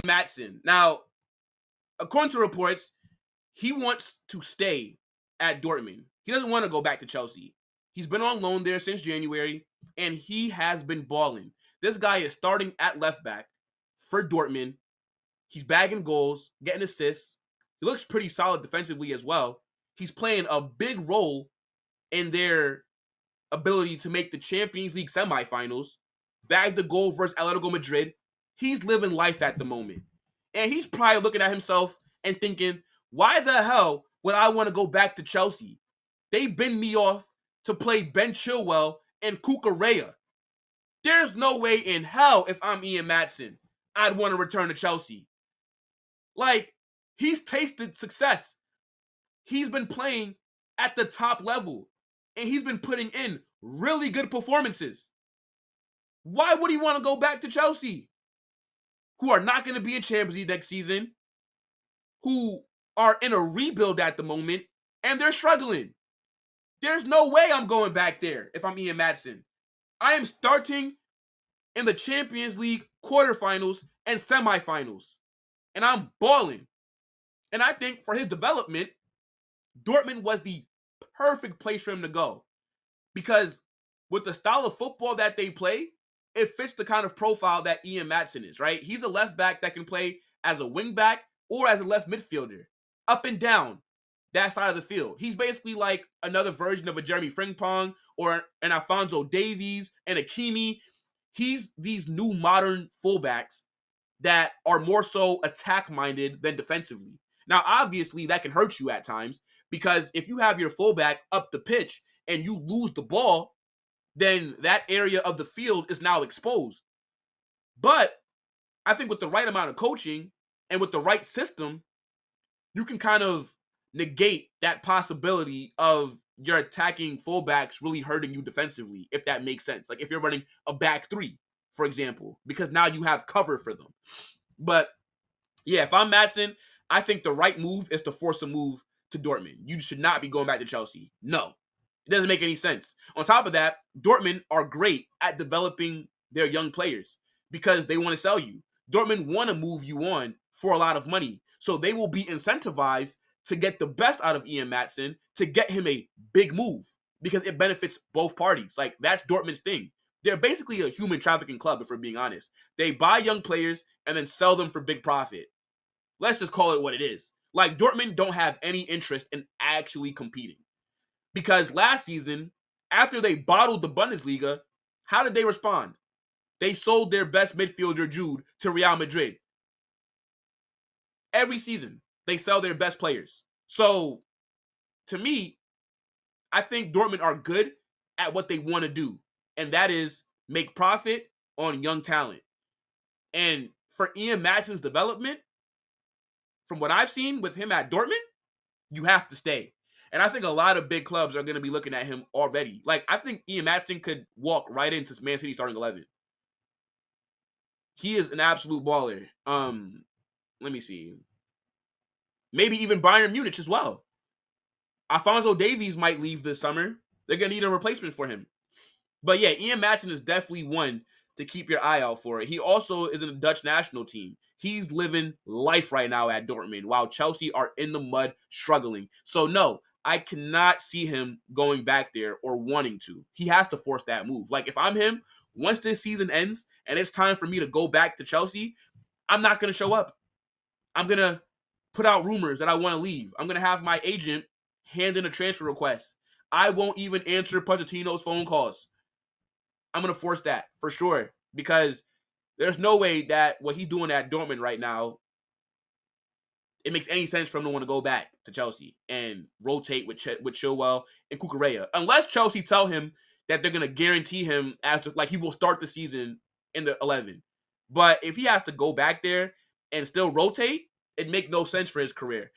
Maatsen. Now, according to reports, he wants to stay at Dortmund. He doesn't want to go back to Chelsea. He's been on loan there since January, and he has been balling. This guy is starting at left back for Dortmund. He's bagging goals, getting assists. He looks pretty solid defensively as well. He's playing a big role in their ability to make the Champions League semifinals, bagged the goal versus Atletico Madrid. He's living life at the moment. And he's probably looking at himself and thinking, why the hell would I want to go back to Chelsea? They bin me off to play Ben Chilwell and Cucurella. There's no way in hell, if I'm Ian Maatsen, I'd want to return to Chelsea. Like, he's tasted success. He's been playing at the top level, and he's been putting in really good performances. Why would he want to go back to Chelsea, who are not going to be in Champions League next season, who are in a rebuild at the moment, and they're struggling? There's no way I'm going back there if I'm Ian Maatsen. I am starting in the Champions League quarterfinals and semifinals, and I'm balling. And I think for his development, Dortmund was the perfect place for him to go, because with the style of football that they play, it fits the kind of profile that Ian Maatsen is, right? He's a left back that can play as a wing back or as a left midfielder, up and down that side of the field. He's basically like another version of a Jeremy Frimpong or an Alphonso Davies and Hakimi. He's these new modern fullbacks that are more so attack-minded than defensively. Now, obviously, that can hurt you at times, because if you have your fullback up the pitch and you lose the ball, then that area of the field is now exposed. But I think with the right amount of coaching and with the right system, you can kind of negate that possibility of your attacking fullbacks really hurting you defensively, if that makes sense. Like if you're running a back three, for example, because now you have cover for them. But yeah, if I'm Maatsen, I think the right move is to force a move to Dortmund. You should not be going back to Chelsea. No, it doesn't make any sense. On top of that, Dortmund are great at developing their young players because they want to sell you. Dortmund want to move you on for a lot of money. So they will be incentivized to get the best out of Ian Maatsen, to get him a big move, because it benefits both parties. Like, that's Dortmund's thing. They're basically a human trafficking club, if we're being honest. They buy young players and then sell them for big profit. Let's just call it what it is. Like, Dortmund don't have any interest in actually competing. Because last season, after they bottled the Bundesliga, how did they respond? They sold their best midfielder, Jude, to Real Madrid. Every season, they sell their best players. So, to me, I think Dortmund are good at what they want to do, and that is make profit on young talent. And for Ian Maatsen's development, from what I've seen with him at Dortmund, you have to stay. And I think a lot of big clubs are going to be looking at him already. Like, I think Ian Maatsen could walk right into Man City starting 11. He is an absolute baller. Let me see. Maybe even Bayern Munich as well. Alphonso Davies might leave this summer. They're going to need a replacement for him. But yeah, Ian Maatsen is definitely one to keep your eye out for. He also is in the Dutch national team. He's living life right now at Dortmund, while Chelsea are in the mud struggling. So no, I cannot see him going back there or wanting to. He has to force that move. Like, if I'm him, once this season ends and it's time for me to go back to Chelsea, I'm not going to show up. I'm going to put out rumors that I want to leave. I'm going to have my agent hand in a transfer request. I won't even answer Pochettino's phone calls. I'm going to force that for sure, because there's no way that what he's doing at Dortmund right now, it makes any sense for him to want to go back to Chelsea and rotate with Chilwell and Cucurella. Unless Chelsea tell him that they're going to guarantee him after, like, he will start the season in the 11. But if he has to go back there and still rotate, it make no sense for his career.